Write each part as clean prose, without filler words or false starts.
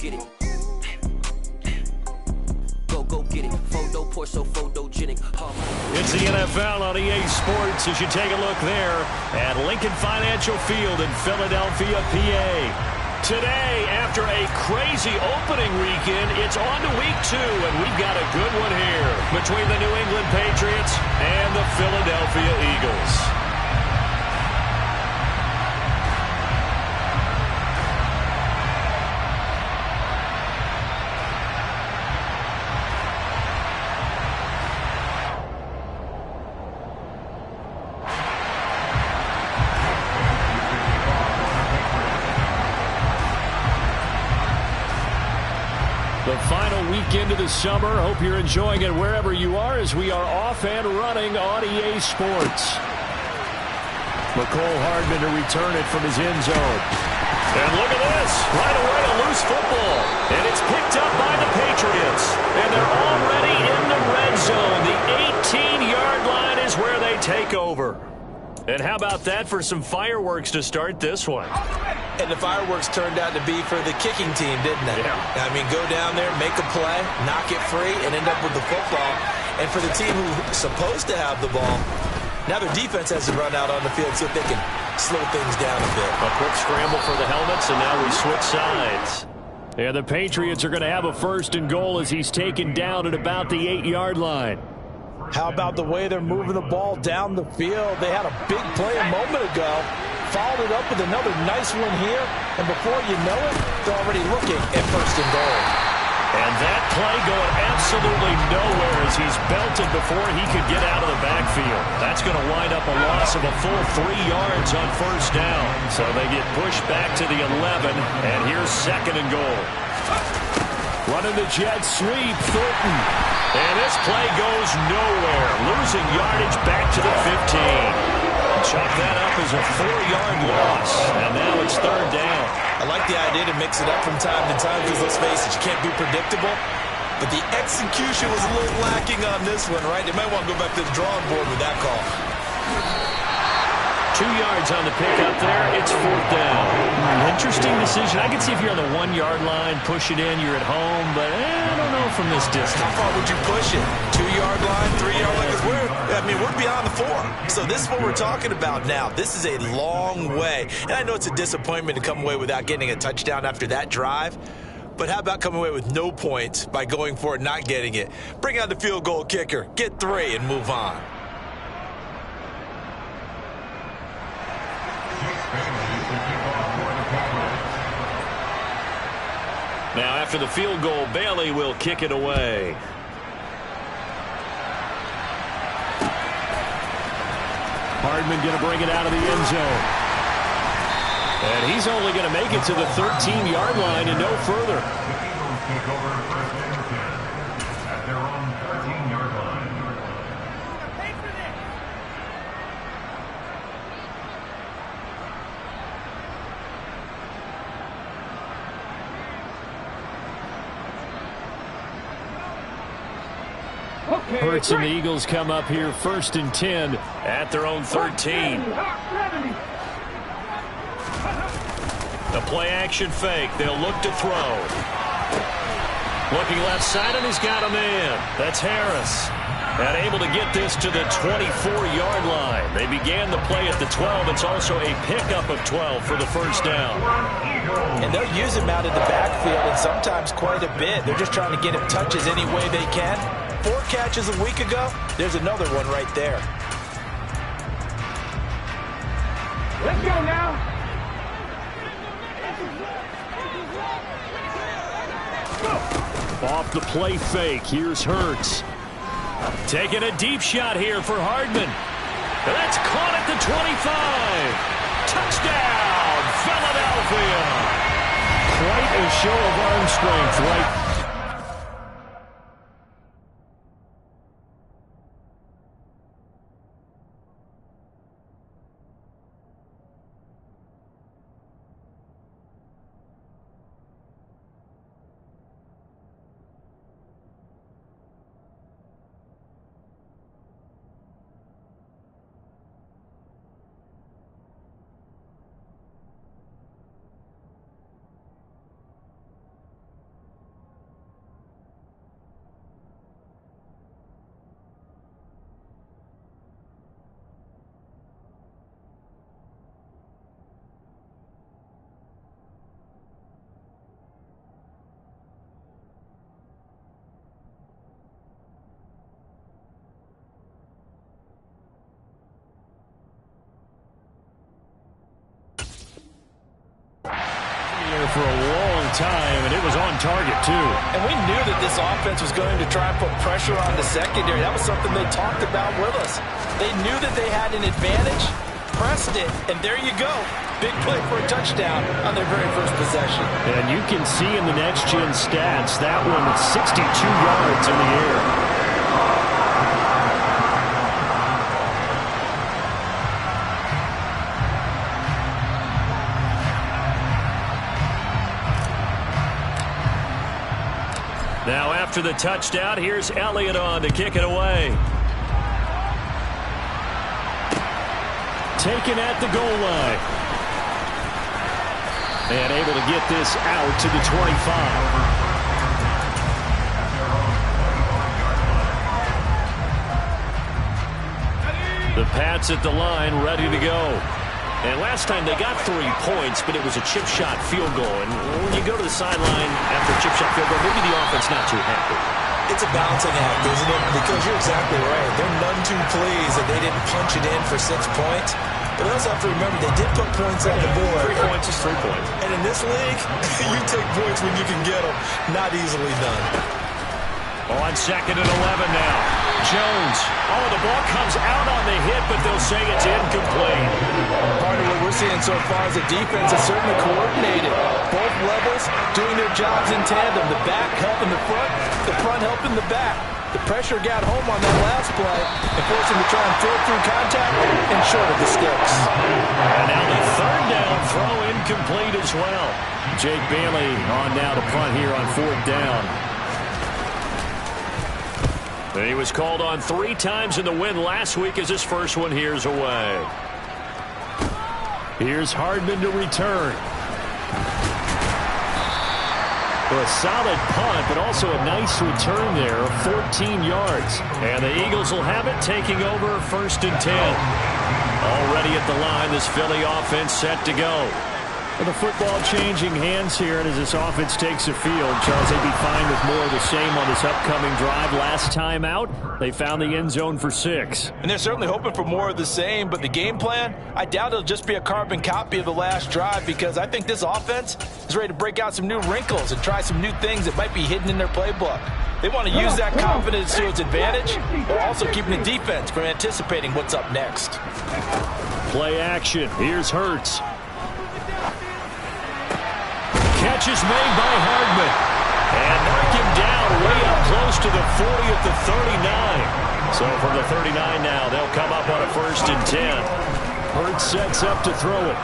get it. Go get it. Photo porso photogenic. It's the NFL on EA Sports as you take a look there at Lincoln Financial Field in Philadelphia, PA. Today, after a crazy opening weekend, it's on to week 2, and we've got a good one here between the New England Patriots and the Philadelphia Eagles. The final weekend of the summer. Hope you're enjoying it wherever you are as we are off and running on EA Sports. Mecole Hardman to return it from his end zone. And look at this. Right away, a loose football. And it's picked up by the Patriots. And they're already in the red zone. The 18-yard line is where they take over. And how about that for some fireworks to start this one? And the fireworks turned out to be for the kicking team, didn't they? Yeah. I mean, go down there, make a play, knock it free, and end up with the football. And for the team who's supposed to have the ball, now their defense has to run out on the field, see if they can slow things down a bit. A quick scramble for the helmets, and now we switch sides. And the Patriots are going to have a 1st and goal as he's taken down at about the 8-yard line. How about the way they're moving the ball down the field? They had a big play a moment ago, followed it up with another nice one here, and before you know it, they're already looking at 1st and goal. And that play going absolutely nowhere as he's belted before he could get out of the backfield. That's going to wind up a loss of a full 3 yards on 1st down. So they get pushed back to the 11, and here's 2nd and goal. Running the jet sweep, Thornton. And this play goes nowhere. Losing yardage back to the 15. Chalk that up as a 4-yard loss. And now it's 3rd down. I like the idea to mix it up from time to time because, let's face it, you can't be predictable. But the execution was a little lacking on this one, right? They might want to go back to the drawing board with that call. 2 yards on the pickup there. It's 4th down. Interesting decision. I can see if you're on the 1-yard line, push it in, you're at home, but I don't know from this distance. How far would you push it? 2-yard line, 3-yard line? We're beyond the 4. So this is what we're talking about now. This is a long way. And I know it's a disappointment to come away without getting a touchdown after that drive. But how about coming away with no points by going for it, not getting it? Bring out the field goal kicker, get 3, and move on. Now, after the field goal, Bailey will kick it away. Hardman going to bring it out of the end zone. And he's only going to make it to the 13-yard line and no further. Hurts and the Eagles come up here 1st and 10 at their own 13. The play action fake. They'll look to throw. Looking left side, and he's got a man. That's Harris. And able to get this to the 24-yard line. They began the play at the 12. It's also a pickup of 12 for the 1st down. And they'll use him out in the backfield, and sometimes quite a bit. They're just trying to get him touches any way they can. 4 catches a week ago. There's another one right there. Let's go now. Off the play fake. Here's Hurts. Taking a deep shot here for Hardman. That's caught at the 25. Touchdown, Philadelphia. Quite a show of arm strength, right? there for a long time, and it was on target, too. And we knew that this offense was going to try and put pressure on the secondary. That was something they talked about with us. They knew that they had an advantage, pressed it, and there you go. Big play for a touchdown on their very first possession. And you can see in the next-gen stats, that one at 62 yards in the air. Now after the touchdown, here's Elliott on to kick it away. Taken at the goal line. And able to get this out to the 25. The Pats at the line, ready to go. And last time they got 3 points, but it was a chip shot field goal. And when you go to the sideline after a chip shot field goal, maybe the offense not too happy. It's a balancing act, isn't it? Because you're exactly right. They're none too pleased that they didn't punch it in for 6 points. But they also have to remember they did put points on the board. 3 points is 3 points. And in this league, you take points when you can get them. Not easily done. On 2nd and 11 now. Jones. Oh, the ball comes out on the hit, but they'll say it's incomplete. Part of what we're seeing so far is the defense is certainly coordinated. Both levels doing their jobs in tandem. The back helping the front helping the back. The pressure got home on that last play and forced him to try and throw through contact and short of the sticks. And now the 3rd down throw incomplete as well. Jake Bailey on now to punt here on 4th down. And he was called on 3 times in the win last week as his first one here's away. Here's Hardman to return. A solid punt, but also a nice return there of 14 yards. And the Eagles will have it, taking over 1st and 10. Already at the line, this Philly offense set to go. Well, the football changing hands here, and as this offense takes the field, Charles, they'd be fine with more of the same on this upcoming drive. Last time out, they found the end zone for 6. And they're certainly hoping for more of the same, but the game plan, I doubt it'll just be a carbon copy of the last drive, because I think this offense is ready to break out some new wrinkles and try some new things that might be hidden in their playbook. They want to use that confidence to its advantage, while also keeping the defense from anticipating what's up next. Play action. Here's Hurts. Catch is made by Hardman. And knock him down way up close to the 40 at the 39. So from the 39 now, they'll come up on a 1st and 10. Hurts sets up to throw it.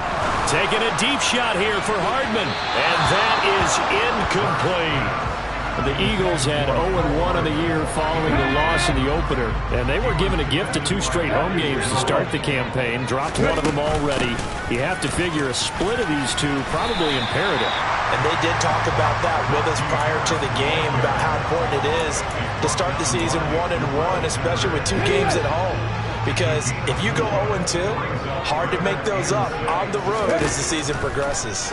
Taking a deep shot here for Hardman. And that is incomplete. The Eagles had 0-1 on the year following the loss in the opener, and they were given a gift of 2 straight home games to start the campaign. Dropped one of them already. You have to figure a split of these 2 probably imperative. And they did talk about that with us prior to the game, about how important it is to start the season 1-1, especially with 2 games at home. Because if you go 0-2, hard to make those up on the road as the season progresses.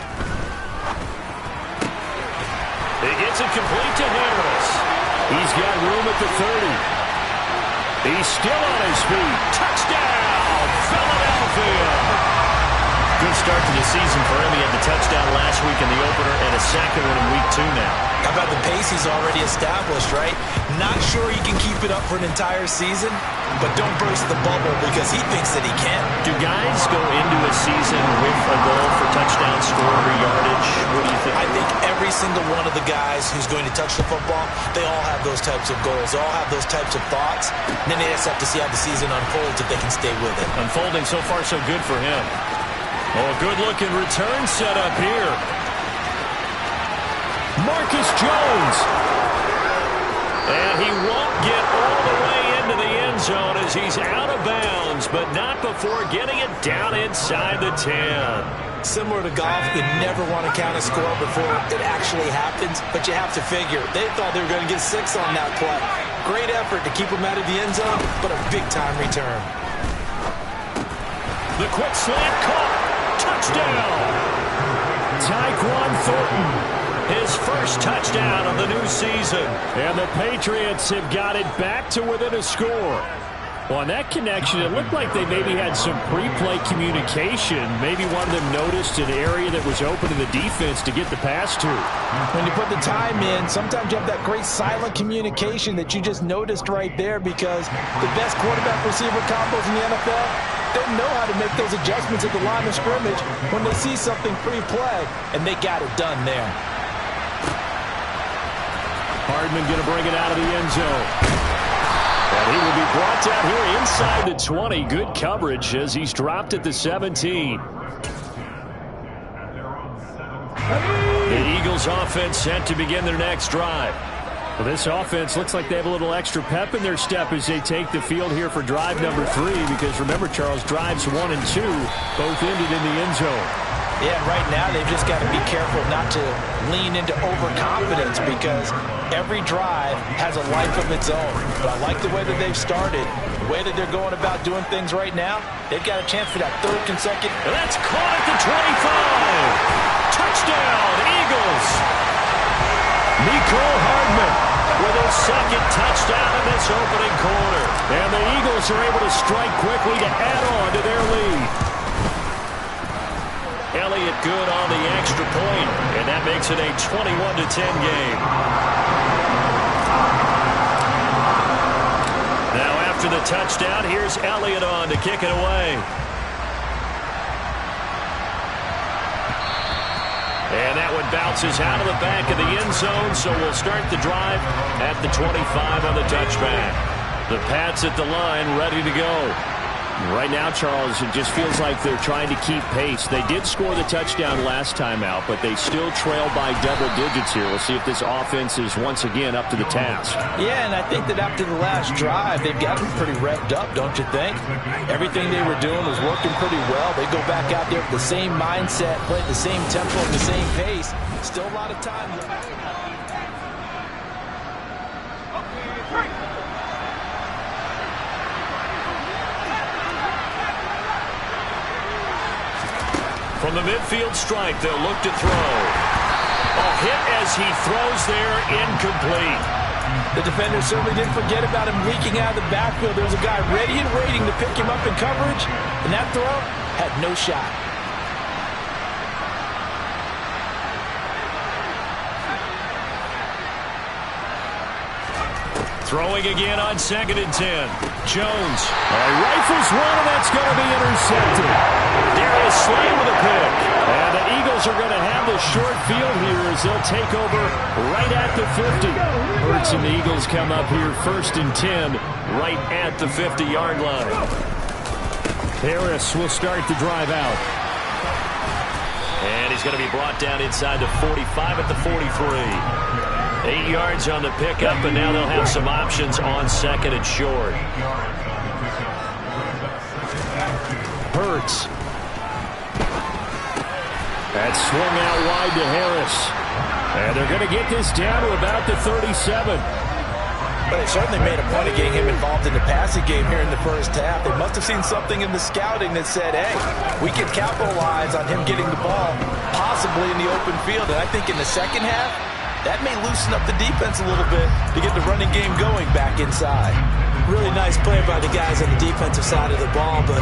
He gets it complete to Harris. He's got room at the 30. He's still on his feet. Touchdown, Philadelphia. Good start to the season for him. He had the touchdown last week in the opener and a second one in week 2 now. How about the pace he's already established, right? Not sure he can keep it up for an entire season, but don't burst the bubble because he thinks that he can. Do guys go into a season with a goal for touchdown score or yardage? What do you think? I think every single one of the guys who's going to touch the football, they all have those types of goals. They all have those types of thoughts. And then they just have to see how the season unfolds if they can stay with it. Unfolding so far so good for him. Oh, a good-looking return set up here. Marcus Jones. And he won't get all the way into the end zone as he's out of bounds, but not before getting it down inside the 10. Similar to golf, you never want to count a score before it actually happens, but you have to figure. They thought they were going to get 6 on that play. Great effort to keep them out of the end zone, but a big-time return. The quick slant caught. Touchdown! Tyquan Thornton, his first touchdown of the new season. And the Patriots have got it back to within a score. Well, on that connection, it looked like they maybe had some pre-play communication. Maybe one of them noticed an area that was open in the defense to get the pass to. When you put the time in, sometimes you have that great silent communication that you just noticed right there, because the best quarterback-receiver combos in the NFL, they know how to make those adjustments at the line of scrimmage when they see something pre-play, and they got it done there. Hardman going to bring it out of the end zone. And he will be brought down here inside the 20. Good coverage as he's dropped at the 17. The Eagles offense set to begin their next drive. Well, this offense looks like they have a little extra pep in their step as they take the field here for drive number 3, because remember, Charles, drives 1 and 2 both ended in the end zone. Yeah, right now they've just got to be careful not to lean into overconfidence, because every drive has a life of its own. But I like the way that they've started, the way that they're going about doing things right now. They've got a chance for that third consecutive. And that's caught at the 25. Touchdown, Eagles. Mecole Hardman with his second touchdown in this opening quarter. And the Eagles are able to strike quickly to add on to their lead. Elliott good on the extra point, and that makes it a 21-10 game. Now after the touchdown, here's Elliott on to kick it away. And that one bounces out of the back of the end zone, so we'll start the drive at the 25 on the touchback. The Pats at the line, ready to go. Right now, Charles, it just feels like they're trying to keep pace. They did score the touchdown last time out, but they still trail by double digits here. We'll see if this offense is once again up to the task. Yeah, and I think that after the last drive, they've gotten pretty revved up, don't you think? Everything they were doing was working pretty well. They go back out there with the same mindset, play at the same tempo, at the same pace. Still a lot of time left. From the midfield strike, they'll look to throw. A hit as he throws there, incomplete. The defender certainly didn't forget about him leaking out of the backfield. There was a guy ready and waiting to pick him up in coverage, and that throw had no shot. Throwing again on 2nd and 10. Jones rifles one, and that's going to be intercepted. Darius Slay with a pick. And the Eagles are going to have the short field here as they'll take over right at the 50. Hurts and the Eagles come up here 1st and 10 right at the 50-yard line. Harris will start the drive out. And he's going to be brought down inside the 45 at the 43. 8 yards on the pickup, and now they'll have some options on 2nd and short. Hurts. That's swung out wide to Harris. And they're going to get this down to about the 37. But they certainly made a point of getting him involved in the passing game here in the first half. They must have seen something in the scouting that said, hey, we can capitalize on him getting the ball, possibly in the open field. And I think in the second half, that may loosen up the defense a little bit to get the running game going back inside. Really nice play by the guys on the defensive side of the ball, but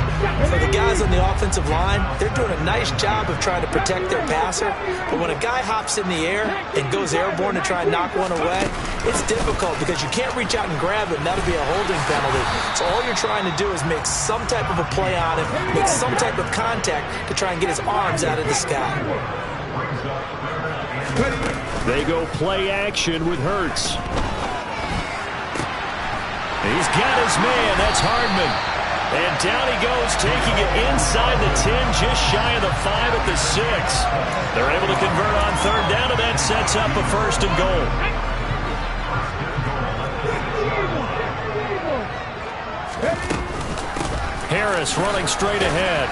for the guys on the offensive line, they're doing a nice job of trying to protect their passer. But when a guy hops in the air and goes airborne to try and knock one away, it's difficult because you can't reach out and grab it, and that'll be a holding penalty. So all you're trying to do is make some type of a play on him, make some type of contact to try and get his arms out of the sky. They go play action with Hurts. He's got his man. That's Hardman. And down he goes, taking it inside the 10, just shy of the 5 at the 6. They're able to convert on 3rd down, and that sets up a 1st and goal. Harris running straight ahead.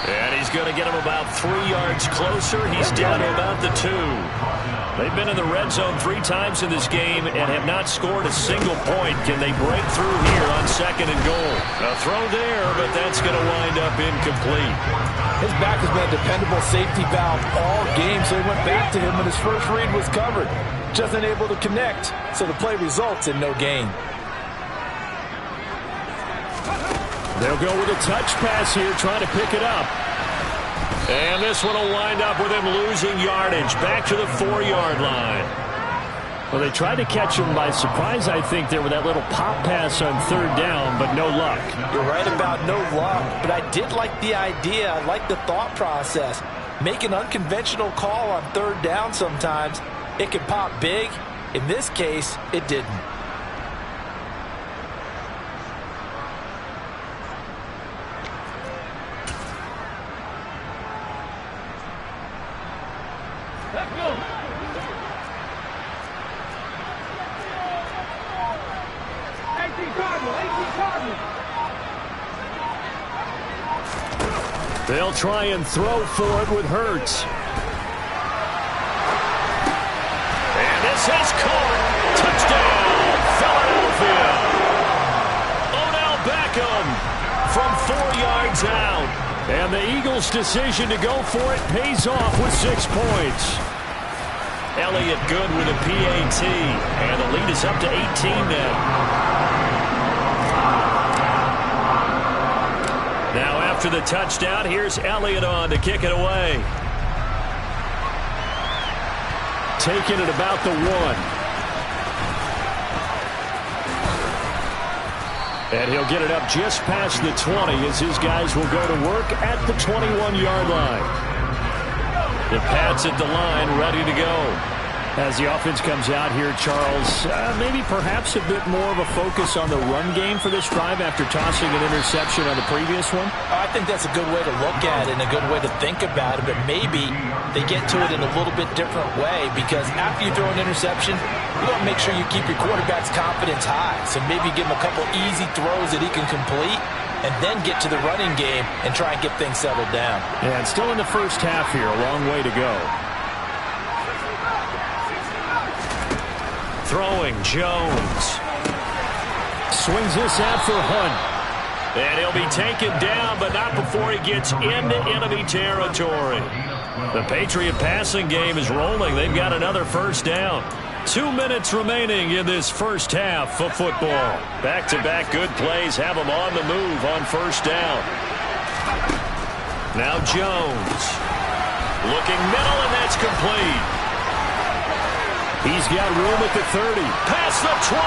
And he's going to get him about 3 yards closer. He's down to about the 2. They've been in the red zone 3 times in this game and have not scored a single point. Can they break through here on 2nd and goal? A throw there, but that's going to wind up incomplete. His back has been a dependable safety valve all game, so he went back to him when his first read was covered. Just unable to connect, so the play results in no gain. They'll go with a touch pass here, trying to pick it up. And this one will wind up with him losing yardage back to the 4-yard line. Well, they tried to catch him by surprise, I think, there with that little pop pass on 3rd down, but no luck. You're right about no luck, but I did like the idea. I like the thought process. Make an unconventional call on 3rd down sometimes. It can pop big. In this case, it didn't. Let's go. 18 Cardinals. They'll try and throw for it with Hurts. And this is caught. Touchdown, Philadelphia. Odell Beckham from 4 yards out. And the Eagles' decision to go for it pays off with 6 points. Elliott good with a PAT. And the lead is up to 18 now. Now after the touchdown, here's Elliott on to kick it away. Taking it about the 1. And he'll get it up just past the 20 as his guys will go to work at the 21-yard line. The Pats at the line ready to go. As the offense comes out here, Charles, maybe perhaps a bit more of a focus on the run game for this drive after tossing an interception on the previous one? I think that's a good way to look at it and a good way to think about it, but maybe they get to it in a little bit different way because after you throw an interception, you want to make sure you keep your quarterback's confidence high. So maybe give him a couple easy throws that he can complete and then get to the running game and try and get things settled down. Yeah, it's still in the first half here, a long way to go. Throwing, Jones. Swings this out for Hunt. And he'll be taken down, but not before he gets into enemy territory. The Patriot passing game is rolling. They've got another first down. 2 minutes remaining in this first half of football. Back-to-back good plays have them on the move on first down. Now Jones. Looking middle, and that's complete. He's got room at the 30. Past the 20.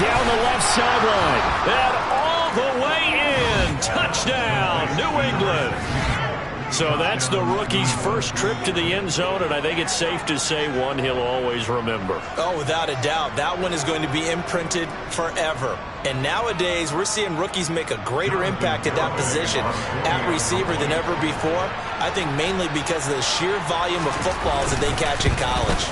Down the left sideline. And all the way in. Touchdown, New England. So that's the rookie's first trip to the end zone, and I think it's safe to say one he'll always remember. Oh, without a doubt. That one is going to be imprinted forever. And nowadays, we're seeing rookies make a greater impact at that position at receiver than ever before. I think mainly because of the sheer volume of footballs that they catch in college.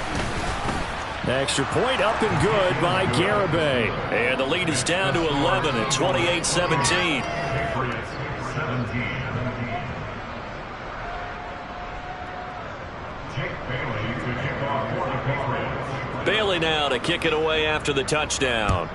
Extra point up and good by Garibay. And the lead is down to 11 at 28-17. Bailey now to kick it away after the touchdown.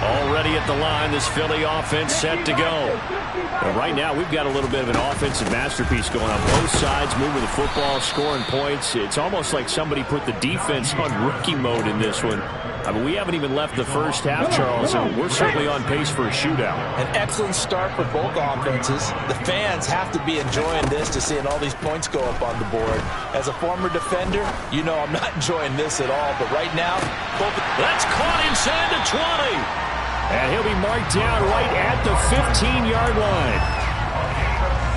Already at the line, this Philly offense set to go. And right now, we've got a little bit of an offensive masterpiece going on both sides, moving the football, scoring points. It's almost like somebody put the defense on rookie mode in this one. I mean, we haven't even left the first half, Charles, and we're certainly on pace for a shootout. An excellent start for both offenses. The fans have to be enjoying this to seeing all these points go up on the board. As a former defender, you know I'm not enjoying this at all, but right now, both... That's caught inside the 20. And he'll be marked down right at the 15-yard line.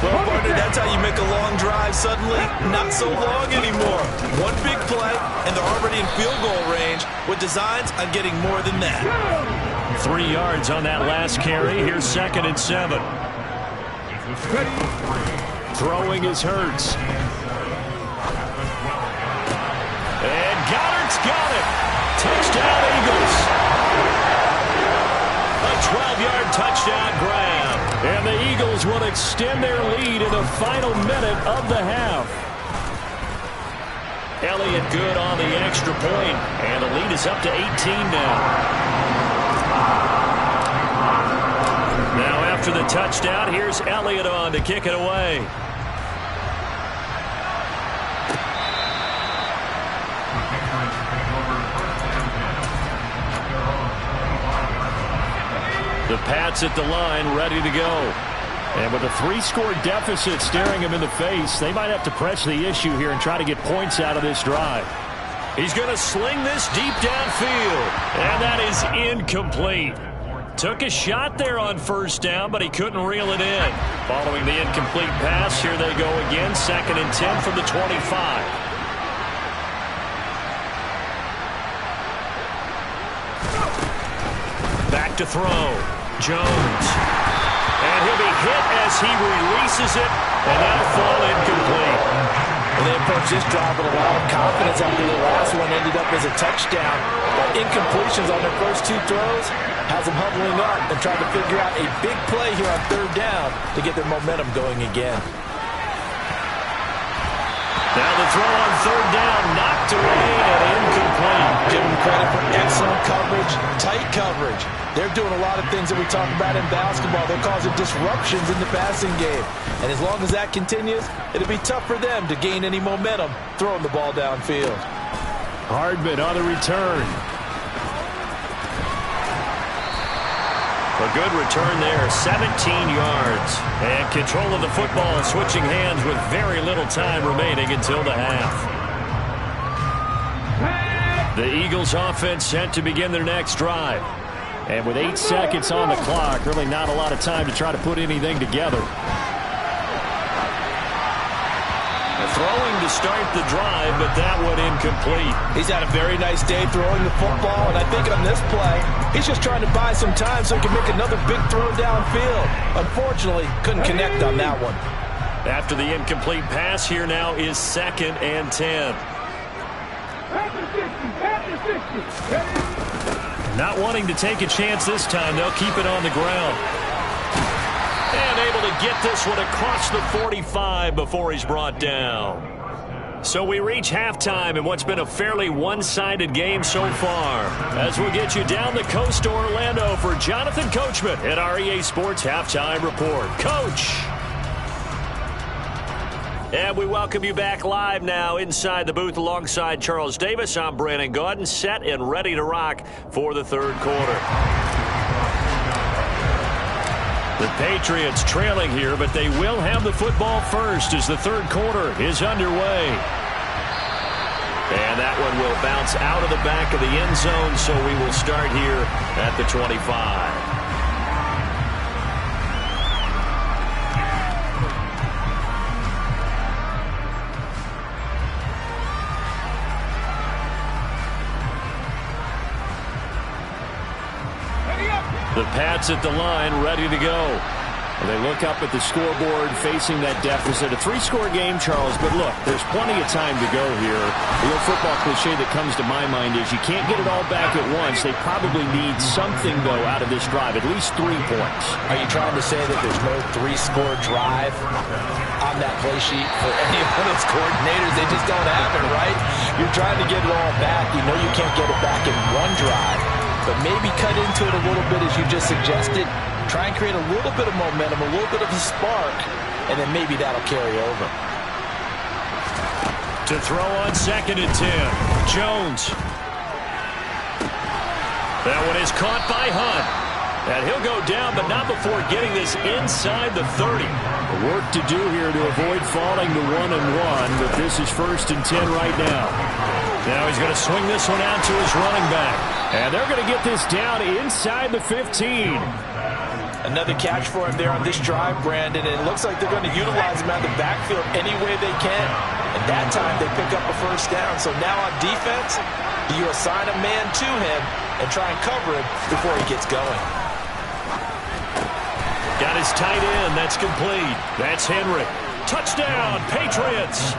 Well, partner, that's how you make a long drive suddenly not so long anymore. One big play, and they're already in field goal range with designs on getting more than that. 3 yards on that last carry. Here's 2nd and 7. Throwing is Hurts. And Goddard's got it. Touchdown, Eagles. A 12-yard touchdown grab. And the Eagles will extend their lead in the final minute of the half. Elliott good on the extra point. And the lead is up to 18 now. Now after the touchdown, here's Elliott on to kick it away. The Pats at the line, ready to go. And with a 3-score deficit staring him in the face, they might have to press the issue here and try to get points out of this drive. He's going to sling this deep downfield, and that is incomplete. Took a shot there on first down, but he couldn't reel it in. Following the incomplete pass, here they go again, 2nd and 10 from the 25. Back to throw. Jones. And he'll be hit as he releases it, and that'll fall incomplete. And they approach this drive with a lot of confidence after the last one ended up as a touchdown. But incompletions on their first 2 throws has them huddling up and trying to figure out a big play here on 3rd down to get their momentum going again. Now the throw on 3rd down, knocked away and incomplete. Give them credit for excellent coverage, tight coverage. They're doing a lot of things that we talk about in basketball. They're causing disruptions in the passing game. And as long as that continues, it'll be tough for them to gain any momentum throwing the ball downfield. Hardman on the return. A good return there, 17 yards. And control of the football switching hands with very little time remaining until the half. The Eagles offense set to begin their next drive. And with 8 seconds on the clock, really not a lot of time to try to put anything together. Throwing to start the drive, but that one incomplete. He's had a very nice day throwing the football, and I think on this play, he's just trying to buy some time so he can make another big throw downfield. Unfortunately, couldn't connect on that one. After the incomplete pass, here now is 2nd and 10. Not wanting to take a chance this time, they'll keep it on the ground. And able to get this one across the 45 before he's brought down. So we reach halftime in what's been a fairly one-sided game so far. As we'll get you down the coast to Orlando for Jonathan Coachman at our EA Sports Halftime Report. Coach! And we welcome you back live now inside the booth alongside Charles Davis. I'm Brandon Gaudin, set and ready to rock for the 3rd quarter. The Patriots trailing here, but they will have the football first as the 3rd quarter is underway. And that one will bounce out of the back of the end zone, so we will start here at the 25. The Pats at the line, ready to go. They look up at the scoreboard, facing that deficit. A 3-score game, Charles, but look, there's plenty of time to go here. The old football cliche that comes to my mind is you can't get it all back at once. They probably need something, though, out of this drive, at least 3 points. Are you trying to say that there's no 3-score drive on that play sheet for any of those coordinators? They just don't have it, right? You're trying to get it all back. You know you can't get it back in one drive. But maybe cut into it a little bit as you just suggested. Try and create a little bit of momentum, a little bit of a spark, and then maybe that'll carry over. To throw on 2nd and 10. Jones. That one is caught by Hunt. And he'll go down, but not before getting this inside the 30. Work to do here to avoid falling to 1-1, but this is 1st and 10 right now. Now he's going to swing this one out to his running back. And they're going to get this down inside the 15. Another catch for him there on this drive, Brandon. And it looks like they're going to utilize him out of the backfield any way they can. And that time they pick up a 1st down. So now on defense, you assign a man to him and try and cover him before he gets going. Got his tight end. That's complete. That's Henry. Touchdown, Patriots.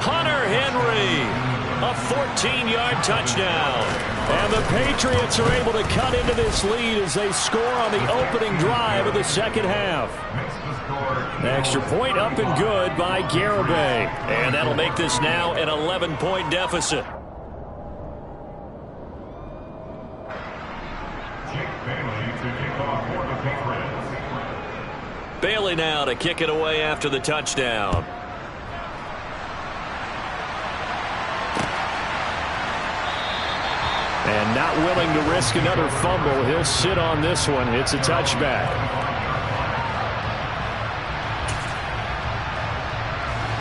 Hunter Henry. A 14-yard touchdown. And the Patriots are able to cut into this lead as they score on the opening drive of the 2nd half. An extra point up and good by Garibay. And that'll make this now an 11-point deficit. Bailey now to kick it away after the touchdown. And not willing to risk another fumble. He'll sit on this one. It's a touchback.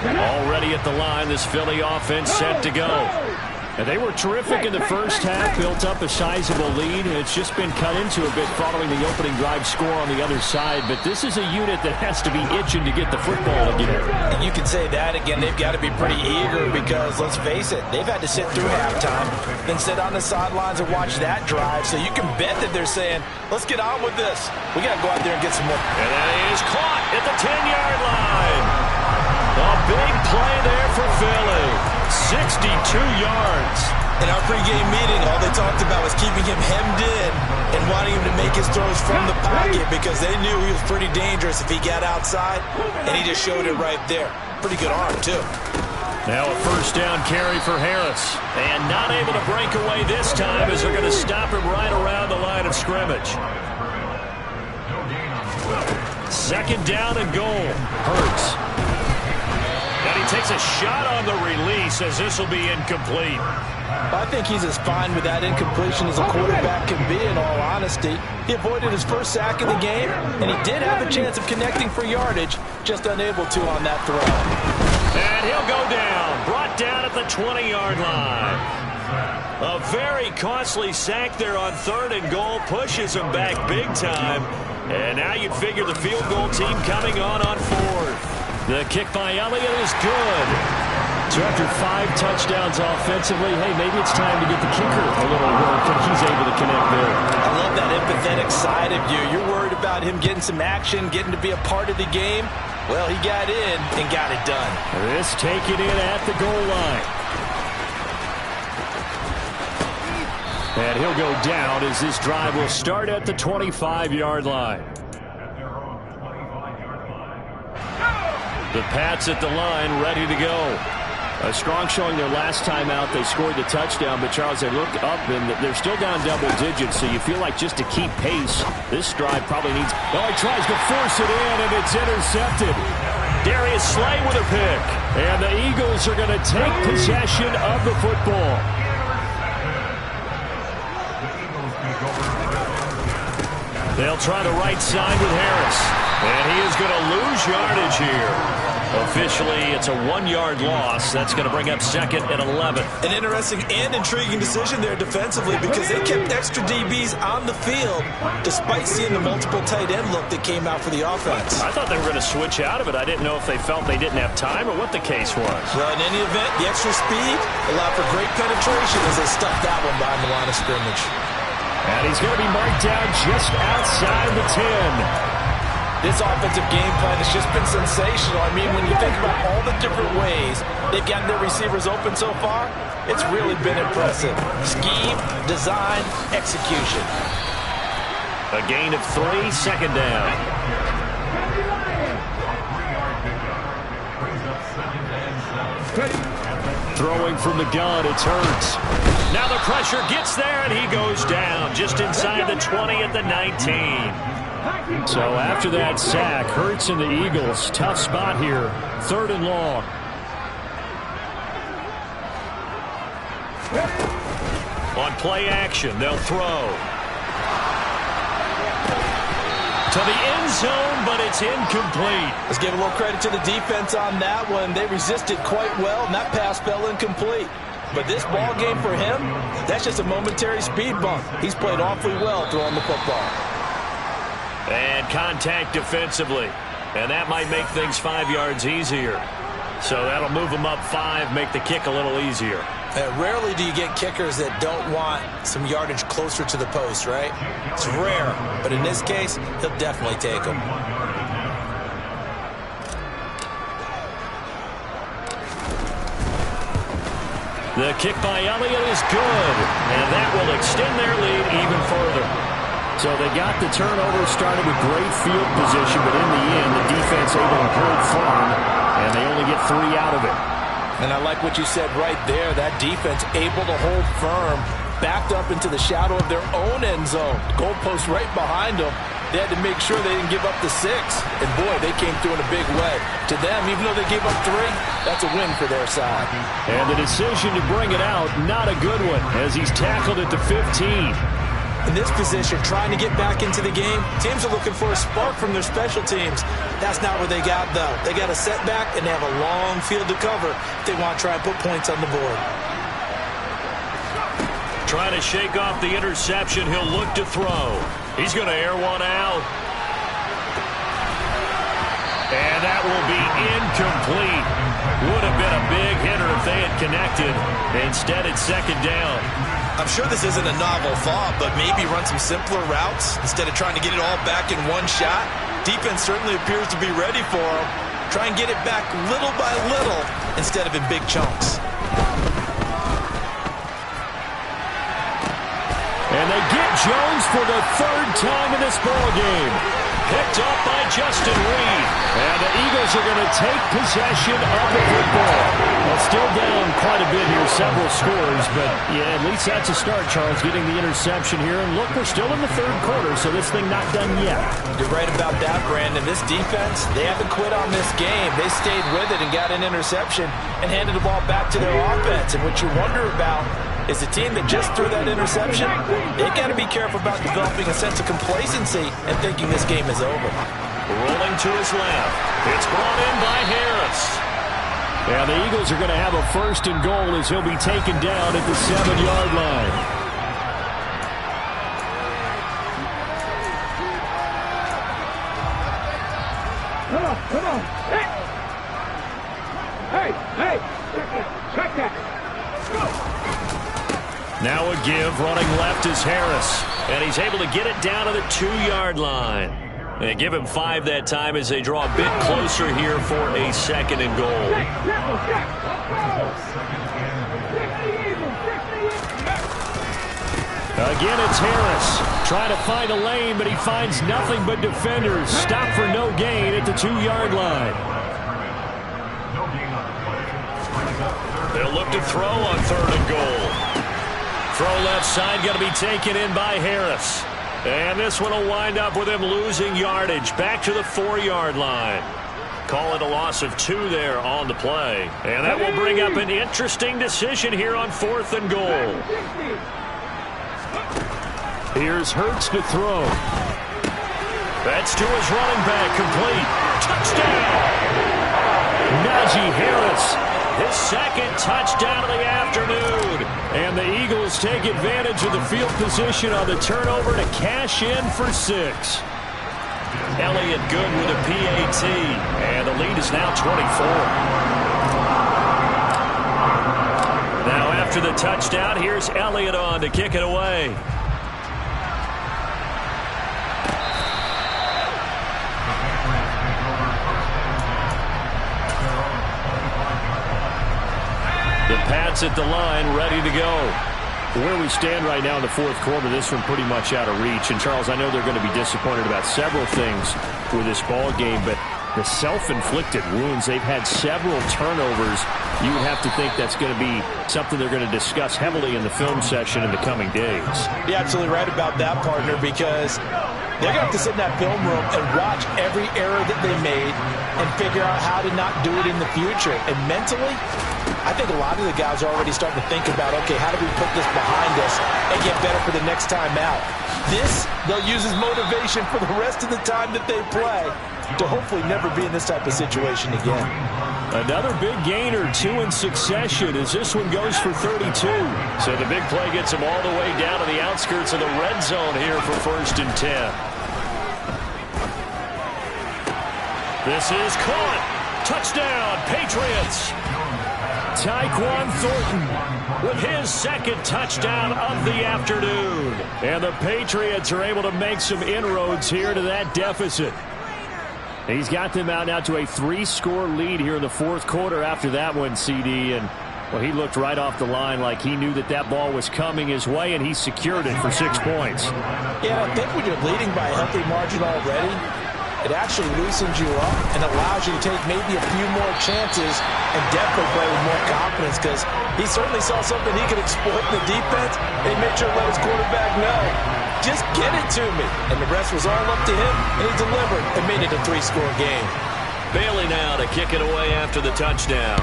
Already at the line, this Philly offense set to go. And they were terrific in the first half, built up a sizable lead, and it's just been cut into a bit following the opening drive score on the other side. But this is a unit that has to be itching to get the football again. You could say that again. They've got to be pretty eager because, let's face it, they've had to sit through halftime, then sit on the sidelines and watch that drive. So you can bet that they're saying, let's get on with this. We got to go out there and get some more. And that is caught at the 10-yard line. A big play there for Philly. 62 yards. In our pregame meeting, all they talked about was keeping him hemmed in and wanting him to make his throws from the pocket because they knew he was pretty dangerous if he got outside, and he just showed it right there. Pretty good arm, too. Now a first down carry for Harris. And not able to break away this time as they're going to stop him right around the line of scrimmage. Second down and goal. Hurts. And he takes a shot on the release as this will be incomplete. I think he's as fine with that incompletion as a quarterback can be, in all honesty. He avoided his first sack in the game, and he did have a chance of connecting for yardage, just unable to on that throw. And he'll go down, brought down at the 20-yard line. A very costly sack there on third and goal pushes him back big time. And now you'd figure the field goal team coming on fourth. The kick by Elliott is good. So after 5 touchdowns offensively, hey, maybe it's time to get the kicker a little work, and he's able to connect there. I love that empathetic side of you. You're worried about him getting some action, getting to be a part of the game. Well, he got in and got it done. This taken in at the goal line. And he'll go down as this drive will start at the 25-yard line. The Pats at the line, ready to go. A strong showing their last time out. They scored the touchdown, but Charles, they look up and they're still down double digits, so you feel like just to keep pace, this drive probably needs... Oh, he tries to force it in, and it's intercepted. Darius Slay with a pick. And the Eagles are going to take possession of the football. They'll try the right side with Harris. And he is going to lose yardage here. Officially, it's a 1-yard loss. That's going to bring up second and 11. An interesting and intriguing decision there defensively because they kept extra DBs on the field despite seeing the multiple tight end look that came out for the offense. I thought they were going to switch out of it. I didn't know if they felt they didn't have time or what the case was. Well, in any event, the extra speed allowed for great penetration as they stuffed that one behind the line of scrimmage. And he's going to be marked down just outside the 10. This offensive game plan has just been sensational. I mean, when you think about all the different ways they've gotten their receivers open so far, it's really been impressive. Scheme, design, execution. A gain of 3, second down. Throwing from the gun, it's Hurts. Now the pressure gets there, and he goes down just inside the 20 at the 19. So after that sack, Hurts and the Eagles, tough spot here. 3rd and long. On play action, they'll throw. To the end zone, but it's incomplete. Let's give a little credit to the defense on that one. They resisted quite well, and that pass fell incomplete. But this ball game for him, that's just a momentary speed bump. He's played awfully well throwing the football. And contact defensively. And that might make things 5 yards easier. So that'll move them up 5, make the kick a little easier. Rarely do you get kickers that don't want some yardage closer to the post, right? It's rare, but in this case, he'll definitely take them. The kick by Elliott is good, and that will extend their lead even further. So they got the turnover started with great field position, but in the end, the defense able to hold firm, and they only get 3 out of it. And I like what you said right there. That defense able to hold firm, backed up into the shadow of their own end zone. Goalpost right behind them. they had to make sure they didn't give up the 6. And, boy, they came through in a big way. To them, even though they gave up 3, that's a win for their side. And the decision to bring it out, not a good one, as he's tackled at the 15. In this position, trying to get back into the game, teams are looking for a spark from their special teams. That's not what they got, though. They got a setback, and they have a long field to cover if they want to try and put points on the board. Trying to shake off the interception. He'll look to throw. He's going to air one out. And that will be incomplete. Would have been a big hitter if they had connected. Instead, it's second down. I'm sure this isn't a novel thought, but maybe run some simpler routes instead of trying to get it all back in one shot. Defense certainly appears to be ready for them. Try and get it back little by little instead of in big chunks. And they get Jones for the 3rd time in this ballgame. Picked up by Justin Reed. And the Eagles are going to take possession of the football. Well, still down quite a bit here, several scores, but yeah, at least that's a start, Charles, getting the interception here. And look, we're still in the 3rd quarter, so this thing not done yet. You're right about that, Brandon. This defense, they haven't quit on this game. They stayed with it and got an interception and handed the ball back to their offense. And what you wonder about is the team that just threw that interception, they got to be careful about developing a sense of complacency and thinking this game is over. Rolling to his left. It's brought in by Harris. And the Eagles are going to have a 1st and goal as he'll be taken down at the 7-yard line. Come on. Hey. Check that. Go. Now a give, running left is Harris. And he's able to get it down to the 2-yard line. They give him 5 that time as they draw a bit closer here for a 2nd and goal. Again, it's Harris. Trying to find a lane, but he finds nothing but defenders. Stop for no gain at the 2-yard line. They'll look to throw on 3rd and goal. Throw left side, going to be taken in by Harris. And this one will wind up with him losing yardage. Back to the 4-yard line. Call it a loss of 2 there on the play. And that will bring up an interesting decision here on 4th and goal. Here's Hurts to throw. That's to his running back, complete. Touchdown! Najee Harris. His 2nd touchdown of the afternoon. And the Eagles take advantage of the field position on the turnover to cash in for 6. Elliott good with a PAT. And the lead is now 24. Now after the touchdown, here's Elliott on to kick it away. The Pats at the line, ready to go. Where we stand right now in the 4th quarter, this one pretty much out of reach. And, Charles, I know they're going to be disappointed about several things with this ball game, but the self-inflicted wounds, they've had several turnovers. You would have to think that's going to be something they're going to discuss heavily in the film session in the coming days. You're absolutely right about that, partner, because they're going to have to sit in that film room and watch every error that they made and figure out how to not do it in the future. And mentally, I think a lot of the guys are already starting to think about, okay, how do we put this behind us and get better for the next time out? This, they'll use as motivation for the rest of the time that they play to hopefully never be in this type of situation again. Another big gainer, 2 in succession, as this one goes for 32. So the big play gets them all the way down to the outskirts of the red zone here for 1st and 10. This is caught. Touchdown, Patriots. Tyquan Thornton with his 2nd touchdown of the afternoon. And the Patriots are able to make some inroads here to that deficit. He's got them out now to a 3-score lead here in the 4th quarter after that one, CD. And, well, he looked right off the line like he knew that that ball was coming his way, and he secured it for 6 points. Yeah, I think when you're leading by a healthy margin already, it actually loosens you up and allows you to take maybe a few more chances and definitely play with more confidence, because he certainly saw something he could exploit in the defense, and he made sure to let his quarterback know Just get it to me. And the rest was all up to him, and he delivered and made it a 3-score game. Bailey now to kick it away after the touchdown.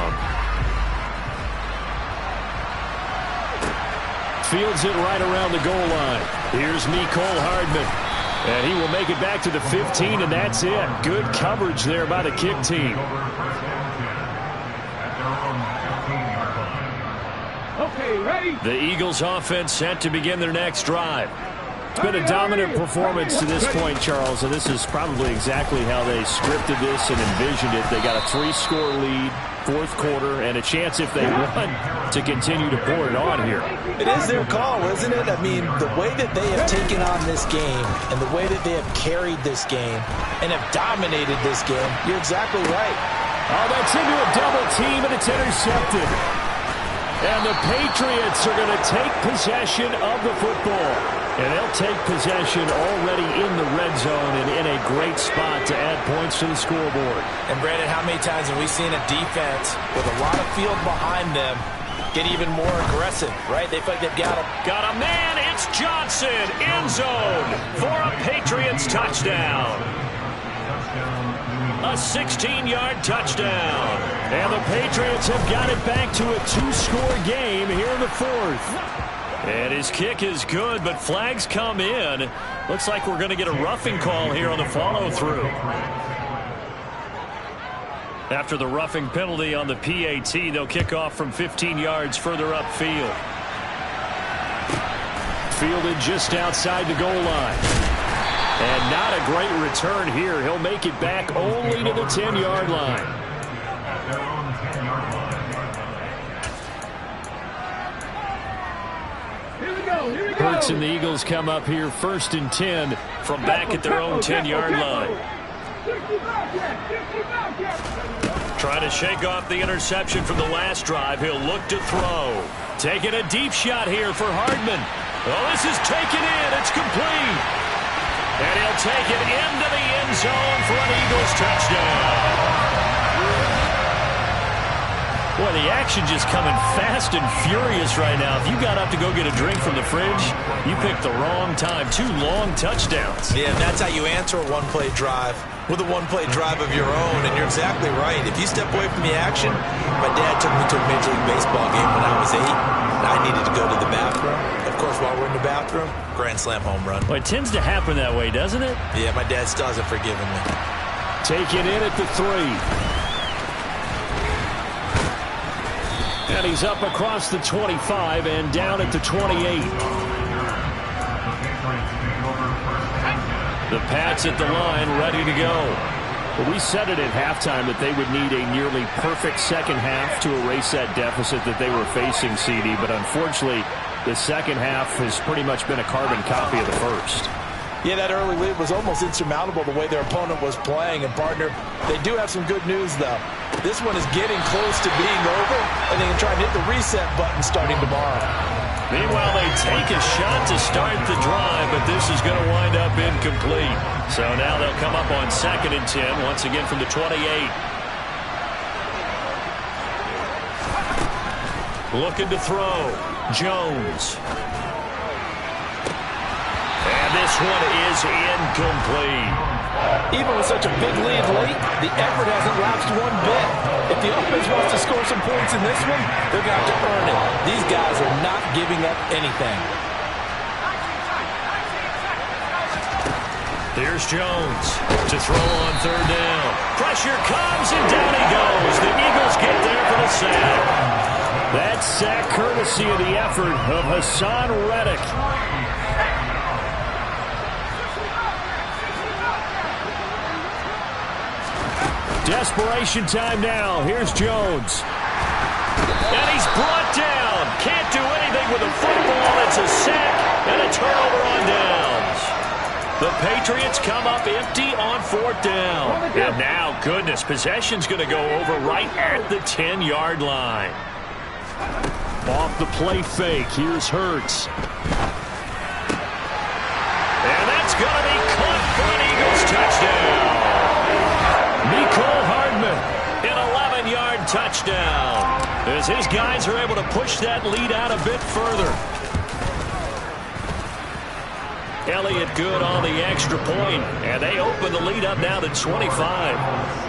Fields it right around the goal line. Here's Mecole Hardman. And he will make it back to the 15, and that's it. Good coverage there by the kick team. Okay, ready? The Eagles offense set to begin their next drive. It's been a dominant performance to this point, Charles, and this is probably exactly how they scripted this and envisioned it. They got a 3-score lead, fourth quarter, and a chance if they won to continue to pour it on here. It is their call, isn't it? I mean, the way that they have taken on this game and the way that they have carried this game and have dominated this game, you're exactly right. Oh, that's into a double team, and it's intercepted. And the Patriots are going to take possession of the football. And they'll take possession already in the red zone and in a great spot to add points to the scoreboard. And, Brandon, how many times have we seen a defense with a lot of field behind them get even more aggressive, right? They feel like they've got a man. It's Johnson, end zone for a Patriots touchdown. A 16-yard touchdown. And the Patriots have got it back to a 2-score game here in the fourth. And his kick is good, but flags come in. Looks like we're going to get a roughing call here on the follow-through. After the roughing penalty on the PAT, they'll kick off from 15 yards further upfield. Fielded just outside the goal line. And not a great return here. He'll make it back only to the 10-yard line. Hurts and the Eagles come up here 1st and 10 from back at their own 10-yard line. Trying to shake off the interception from the last drive. He'll look to throw. Taking a deep shot here for Hardman. Oh, this is taken in. It's complete. And he'll take it into the end zone for an Eagles touchdown. Boy, the action just coming fast and furious right now. If you got up to go get a drink from the fridge, you picked the wrong time. 2 long touchdowns. Yeah, and that's how you answer a one-play drive with a one-play drive of your own. And you're exactly right. If you step away from the action, my dad took me to a Major League Baseball game when I was 8. I needed to go to the bathroom. Of course, while we're in the bathroom, grand slam home run. Well, it tends to happen that way, doesn't it? Yeah, my dad still hasn't forgiven me. Taken in at the 3. And he's up across the 25 and down at the 28. The Pats at the line, ready to go. Well, we said it at halftime that they would need a nearly perfect second half to erase that deficit that they were facing, CD. But unfortunately, the second half has pretty much been a carbon copy of the first. Yeah, that early lead was almost insurmountable the way their opponent was playing. And, partner, they do have some good news, though. This one is getting close to being over, and they can try and hit the reset button starting tomorrow. Meanwhile, they take a shot to start the drive, but this is going to wind up incomplete. So now they'll come up on 2nd and 10, once again from the 28. Looking to throw. Jones. And this one is incomplete. Even with such a big lead late, the effort hasn't lapsed one bit. If the offense wants to score some points in this one, they're going to have to earn it. These guys are not giving up anything. Here's Jones to throw on 3rd down. Pressure comes, and down he goes. The Eagles get there for the sack. That sack courtesy of the effort of Hassan Reddick. Desperation time now. Here's Jones. And he's brought down. Can't do anything with the football. It's a sack and a turnover on downs. The Patriots come up empty on 4th down. And now, goodness, possession's going to go over right at the 10-yard line. Off the play fake. Here's Hurts. And that's going to be caught for an Eagles touchdown. Mecole Hardman, an 11-yard touchdown, as his guys are able to push that lead out a bit further. Elliott good on the extra point, and they open the lead up now to 25.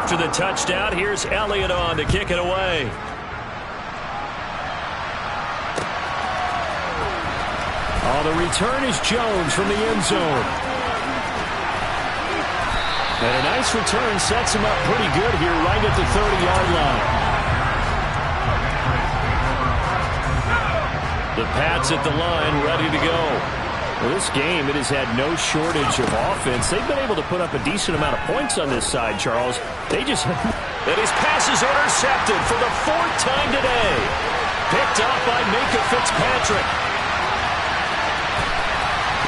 After the touchdown, here's Elliott on to kick it away. Oh, the return is Jones from the end zone. And a nice return sets him up pretty good here right at the 30-yard line. The Pats at the line, ready to go. Well, this game, it has had no shortage of offense. They've been able to put up a decent amount of points on this side, Charles. They just... And his pass is intercepted for the 4th time today. Picked up by Minkah Fitzpatrick.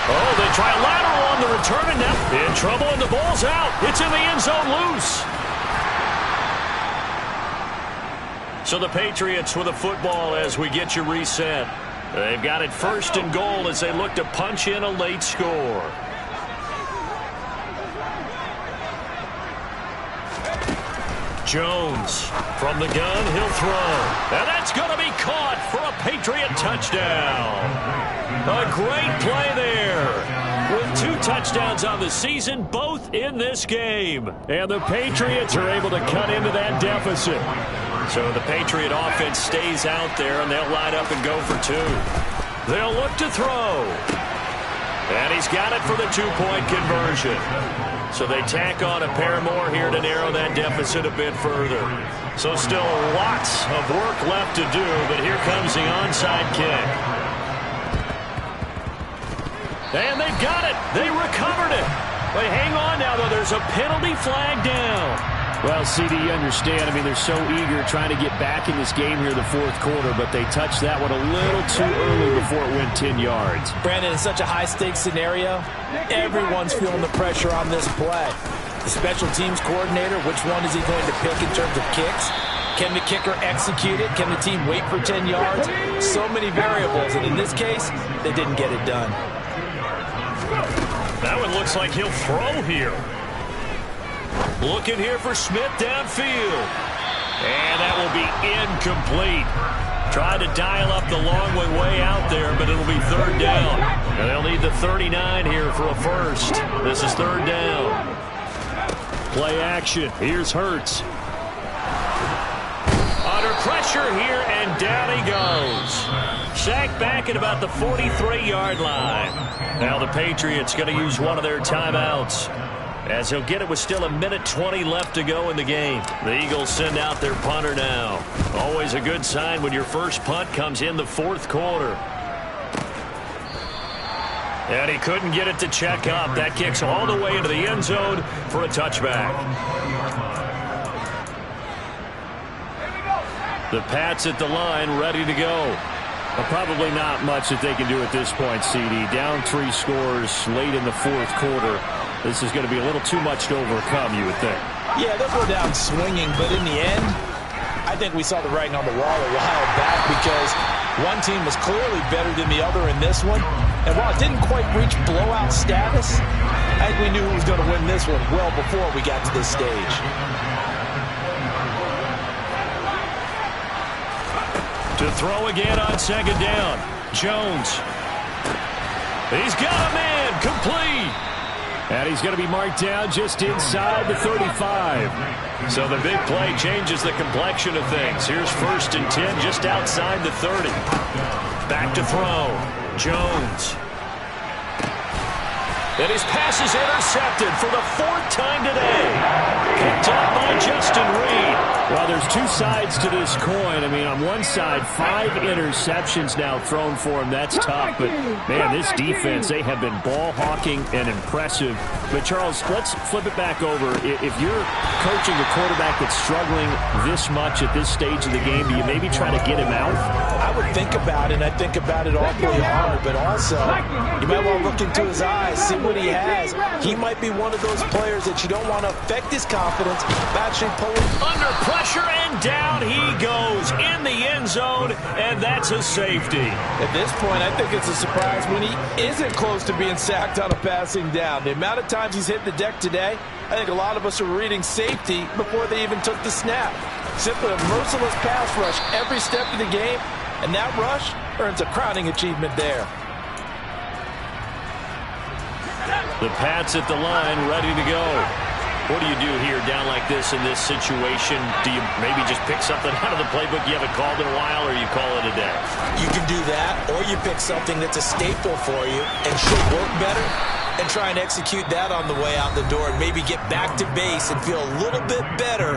Oh, they try a lateral on the return, and now in trouble, and the ball's out. It's in the end zone loose. So the Patriots with a football as we get you reset. They've got it 1st and goal as they look to punch in a late score. Jones from the gun, he'll throw. And that's going to be caught for a Patriot touchdown. A great play there. With 2 touchdowns on the season, both in this game. And the Patriots are able to cut into that deficit. So the Patriot offense stays out there, and they'll line up and go for 2. They'll look to throw. And he's got it for the 2-point conversion. So they tack on a pair more here to narrow that deficit a bit further. So still lots of work left to do, but here comes the onside kick. And they've got it. They recovered it. But hang on now, though. There's a penalty flag down. Well, CD, you understand. I mean, they're so eager trying to get back in this game here in the 4th quarter, but they touched that one a little too early before it went 10 yards. Brandon, in such a high-stakes scenario, everyone's feeling the pressure on this play. The special teams coordinator, which one is he going to pick in terms of kicks? Can the kicker execute it? Can the team wait for 10 yards? So many variables, and in this case, they didn't get it done. That one looks like he'll throw here. Looking here for Smith downfield. And that will be incomplete. Tried to dial up the long way out there, but it'll be 3rd down. And they'll need the 39 here for a first. This is 3rd down. Play action. Here's Hurts. Under pressure here, and down he goes. Sacked back at about the 43-yard line. Now the Patriots going to use one of their timeouts, as he'll get it with still 1:20 left to go in the game. The Eagles send out their punter now. Always a good sign when your first punt comes in the 4th quarter. And he couldn't get it to check up. That kicks all the way into the end zone for a touchback. The Pats at the line, ready to go. Well, probably not much that they can do at this point, CD. Down 3 scores late in the 4th quarter. This is going to be a little too much to overcome, you would think. Yeah, they'll go down swinging, but in the end, I think we saw the writing on the wall a while back because one team was clearly better than the other in this one. And while it didn't quite reach blowout status, I think we knew who was going to win this one well before we got to this stage. To throw again on 2nd down. Jones. He's got a man. Complete. And he's going to be marked down just inside the 35. So the big play changes the complexion of things. Here's 1st and 10 just outside the 30. Back to throw. Jones. And his pass is intercepted for the 4th time today. Picked up by Justin Reed. Well, there's 2 sides to this coin. I mean, on one side, 5 interceptions now thrown for him. That's tough. But, man, this defense, they have been ball hawking and impressive. But, Charles, let's flip it back over. If you're coaching a quarterback that's struggling this much at this stage of the game, do you maybe try to get him out? I I would think about it, and I think about it awfully hard, but also you might want to look into his eyes, see what he has. He might be one of those players that you don't want to affect his confidence by actually pulling. Under pressure, and down he goes in the end zone, and that's a safety. At this point, I think it's a surprise when he isn't close to being sacked on a passing down. The amount of times he's hit the deck today, I think a lot of us are reading safety before they even took the snap. Simply a merciless pass rush every step of the game, and that rush earns a crowning achievement there. The Pats at the line, ready to go. What do you do here down like this in this situation? Do you maybe just pick something out of the playbook you haven't called in a while, or you call it a day? You can do that, or you pick something that's a staple for you and should work better, and try and execute that on the way out the door, and maybe get back to base and feel a little bit better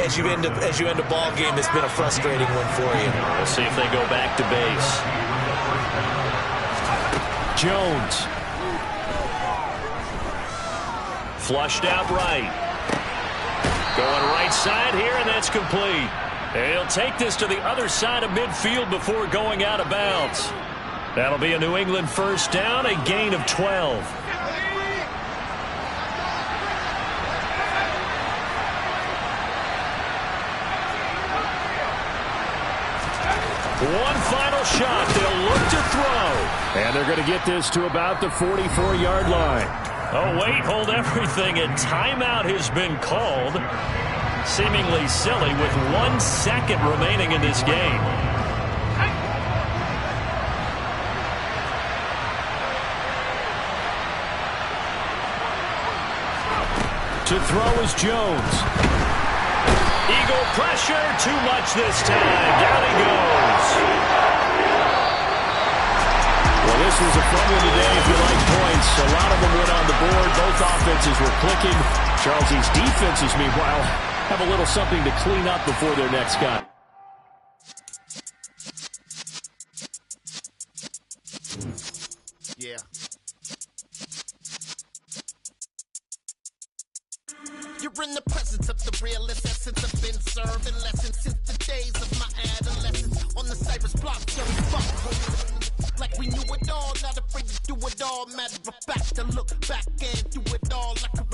as you end a ball game that's been a frustrating one for you. We'll see if they go back to base. Jones. Flushed out right. Going right side here, and that's complete. He'll take this to the other side of midfield before going out of bounds. That'll be a New England first down, a gain of 12. One final shot. They'll look to throw. And they're going to get this to about the 44-yard line. Oh, wait, hold everything. A timeout has been called. Seemingly silly with 1 second remaining in this game. To throw is Jones. Eagle pressure, too much this time. Down he goes. Well, this was a fun one today if you like points. A lot of them went on the board. Both offenses were clicking. Charles, these defenses, meanwhile, have a little something to clean up before their next guy. Yeah. You're in the presence of the realest essence. I've been serving lessons since the days of my adolescence. On the Cypress block, young fuck. Like we knew it all, not afraid to do it all. Matter of fact, to look back and do it all like a